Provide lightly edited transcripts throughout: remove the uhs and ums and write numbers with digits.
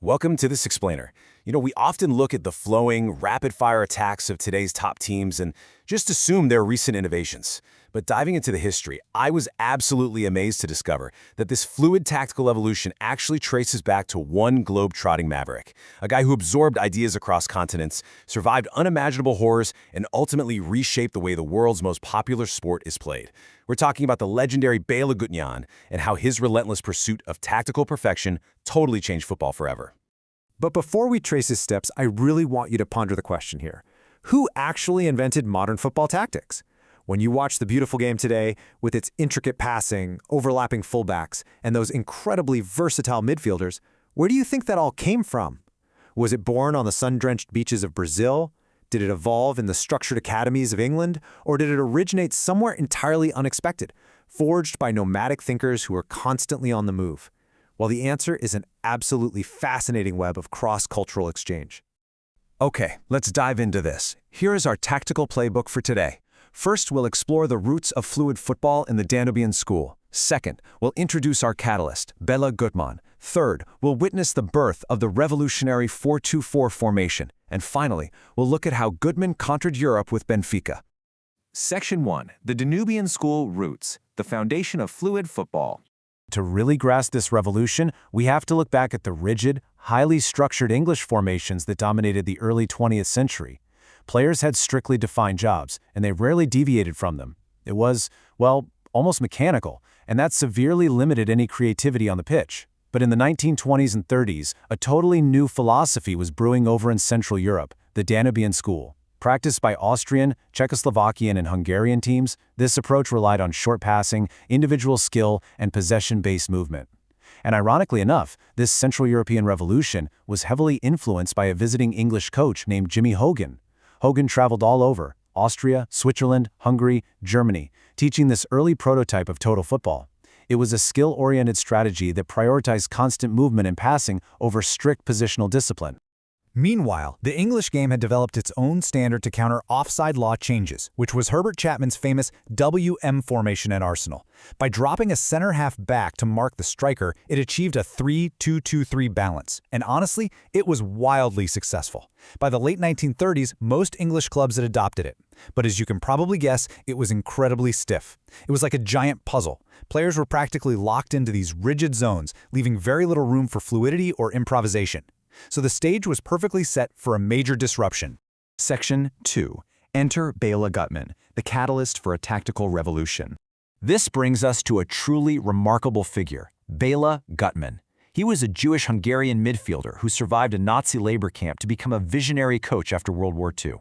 Welcome to this explainer. We often look at the flowing, rapid-fire attacks of today's top teams and just assume they're recent innovations. But diving into the history, I was absolutely amazed to discover that this fluid tactical evolution actually traces back to one globe-trotting maverick, a guy who absorbed ideas across continents, survived unimaginable horrors, and ultimately reshaped the way the world's most popular sport is played. We're talking about the legendary Béla Guttmann and how his relentless pursuit of tactical perfection totally changed football forever. But before we trace his steps, I really want you to ponder the question here. Who actually invented modern football tactics? When you watch the beautiful game today, with its intricate passing, overlapping fullbacks, and those incredibly versatile midfielders, where do you think that all came from? Was it born on the sun-drenched beaches of Brazil? Did it evolve in the structured academies of England? Or did it originate somewhere entirely unexpected, forged by nomadic thinkers who were constantly on the move? Well, the answer is an absolutely fascinating web of cross-cultural exchange. Okay, let's dive into this. Here is our tactical playbook for today. First, we'll explore the roots of fluid football in the Danubian School. Second, we'll introduce our catalyst, Béla Guttmann. Third, we'll witness the birth of the revolutionary 4-2-4 formation. And finally, we'll look at how Guttmann conquered Europe with Benfica. Section 1. The Danubian School Roots, the foundation of fluid football. To really grasp this revolution, we have to look back at the rigid, highly structured English formations that dominated the early 20th century. Players had strictly defined jobs, and they rarely deviated from them. It was, well, almost mechanical, and that severely limited any creativity on the pitch. But in the 1920s and 30s, a totally new philosophy was brewing over in Central Europe, the Danubian School. Practiced by Austrian, Czechoslovakian, and Hungarian teams, this approach relied on short passing, individual skill, and possession-based movement. And ironically enough, this Central European revolution was heavily influenced by a visiting English coach named Jimmy Hogan. Hogan traveled all over, Austria, Switzerland, Hungary, Germany, teaching this early prototype of total football. It was a skill-oriented strategy that prioritized constant movement and passing over strict positional discipline. Meanwhile, the English game had developed its own standard to counter offside law changes, which was Herbert Chapman's famous WM formation at Arsenal. By dropping a center half back to mark the striker, it achieved a 3-2-2-3 balance. And honestly, it was wildly successful. By the late 1930s, most English clubs had adopted it. But as you can probably guess, it was incredibly stiff. It was like a giant puzzle. Players were practically locked into these rigid zones, leaving very little room for fluidity or improvisation. So the stage was perfectly set for a major disruption. Section 2. Enter Béla Guttmann, the catalyst for a tactical revolution. This brings us to a truly remarkable figure, Béla Guttmann. He was a Jewish-Hungarian midfielder who survived a Nazi labor camp to become a visionary coach after World War II.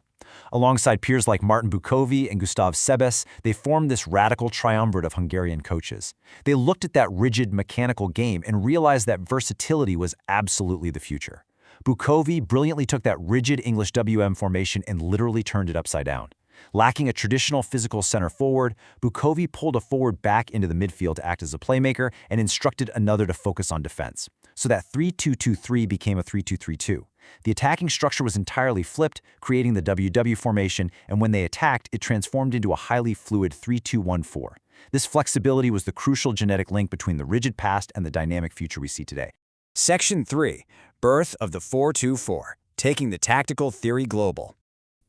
Alongside peers like Martin Bukovi and Gustav Sebes, they formed this radical triumvirate of Hungarian coaches. They looked at that rigid, mechanical game and realized that versatility was absolutely the future. Bukovi brilliantly took that rigid English WM formation and literally turned it upside down. Lacking a traditional physical center forward, Bukovi pulled a forward back into the midfield to act as a playmaker and instructed another to focus on defense. So that 3-2-2-3 became a 3-2-3-2. The attacking structure was entirely flipped, creating the WW formation, and when they attacked, it transformed into a highly fluid 3-2-1-4. This flexibility was the crucial genetic link between the rigid past and the dynamic future we see today. Section 3. Birth of the 4-2-4, taking the tactical theory global.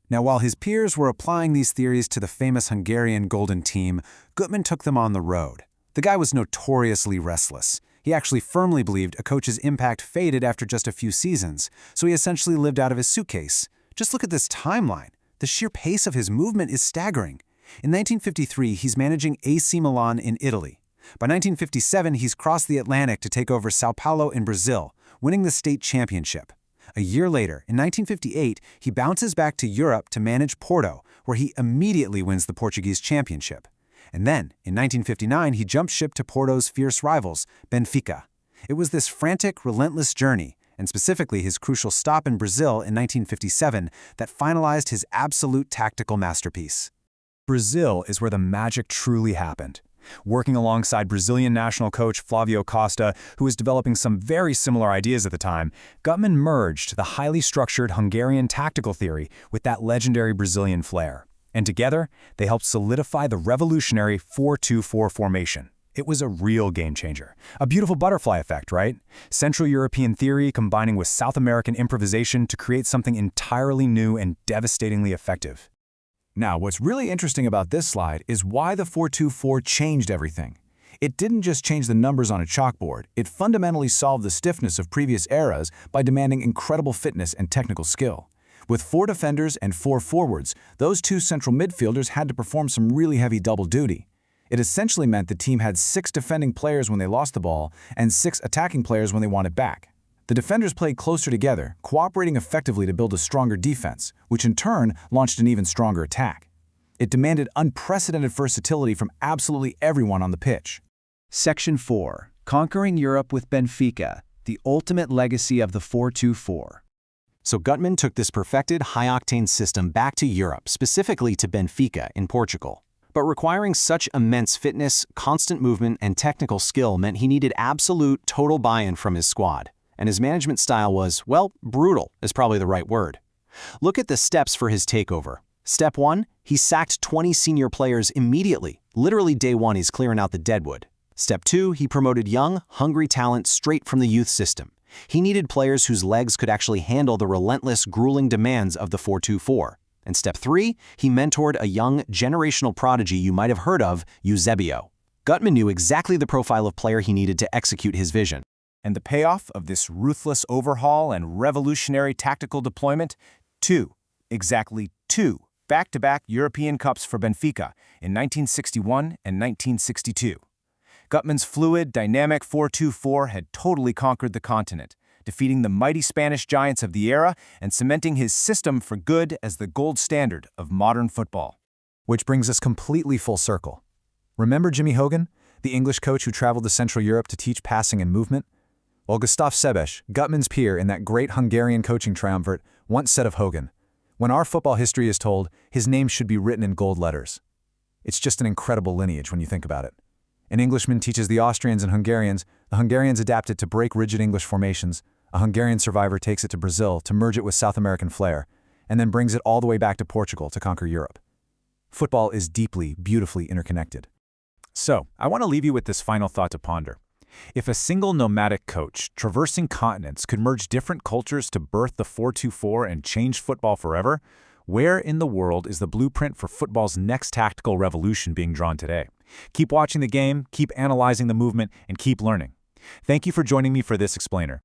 Now, while his peers were applying these theories to the famous Hungarian Golden Team, Guttmann took them on the road. The guy was notoriously restless. He actually firmly believed a coach's impact faded after just a few seasons, so he essentially lived out of his suitcase. Just look at this timeline. The sheer pace of his movement is staggering. In 1953, he's managing AC Milan in Italy. By 1957, he's crossed the Atlantic to take over Sao Paulo in Brazil, winning the state championship. A year later, in 1958, he bounces back to Europe to manage Porto, where he immediately wins the Portuguese championship. And then, in 1959, he jumped ship to Porto's fierce rivals, Benfica. It was this frantic, relentless journey, and specifically his crucial stop in Brazil in 1957, that finalized his absolute tactical masterpiece. Brazil is where the magic truly happened. Working alongside Brazilian national coach Flávio Costa, who was developing some very similar ideas at the time, Guttmann merged the highly structured Hungarian tactical theory with that legendary Brazilian flair. And together, they helped solidify the revolutionary 4-2-4 formation. It was a real game changer. A beautiful butterfly effect, right? Central European theory combining with South American improvisation to create something entirely new and devastatingly effective. Now, what's really interesting about this slide is why the 4-2-4 changed everything. It didn't just change the numbers on a chalkboard, it fundamentally solved the stiffness of previous eras by demanding incredible fitness and technical skill. With 4 defenders and 4 forwards, those 2 central midfielders had to perform some really heavy double duty. It essentially meant the team had 6 defending players when they lost the ball and 6 attacking players when they won it back. The defenders played closer together, cooperating effectively to build a stronger defense, which in turn launched an even stronger attack. It demanded unprecedented versatility from absolutely everyone on the pitch. Section 4. Conquering Europe with Benfica, the ultimate legacy of the 4-2-4. So Guttmann took this perfected high-octane system back to Europe, specifically to Benfica in Portugal. But requiring such immense fitness, constant movement, and technical skill meant he needed absolute, total buy-in from his squad. And his management style was, well, brutal is probably the right word. Look at the steps for his takeover. Step 1, he sacked 20 senior players immediately. Literally day 1, he's clearing out the deadwood. Step 2, he promoted young, hungry talent straight from the youth system. He needed players whose legs could actually handle the relentless, grueling demands of the 4-2-4. And step 3, he mentored a young, generational prodigy you might have heard of, Eusebio. Guttmann knew exactly the profile of player he needed to execute his vision. And the payoff of this ruthless overhaul and revolutionary tactical deployment? 2, exactly 2, back-to-back European Cups for Benfica in 1961 and 1962. Guttmann's fluid, dynamic 4-2-4 had totally conquered the continent, defeating the mighty Spanish giants of the era and cementing his system for good as the gold standard of modern football. Which brings us completely full circle. Remember Jimmy Hogan, the English coach who traveled to Central Europe to teach passing and movement? Well, Gustav Sebesh, Guttmann's peer in that great Hungarian coaching triumvirate, once said of Hogan, "When our football history is told, his name should be written in gold letters." It's just an incredible lineage when you think about it. An Englishman teaches the Austrians and Hungarians, the Hungarians adapt it to break rigid English formations, a Hungarian survivor takes it to Brazil to merge it with South American flair, and then brings it all the way back to Portugal to conquer Europe. Football is deeply, beautifully interconnected. So, I want to leave you with this final thought to ponder. If a single nomadic coach, traversing continents, could merge different cultures to birth the 4-2-4 and change football forever, where in the world is the blueprint for football's next tactical revolution being drawn today? Keep watching the game, keep analyzing the movement, and keep learning. Thank you for joining me for this explainer.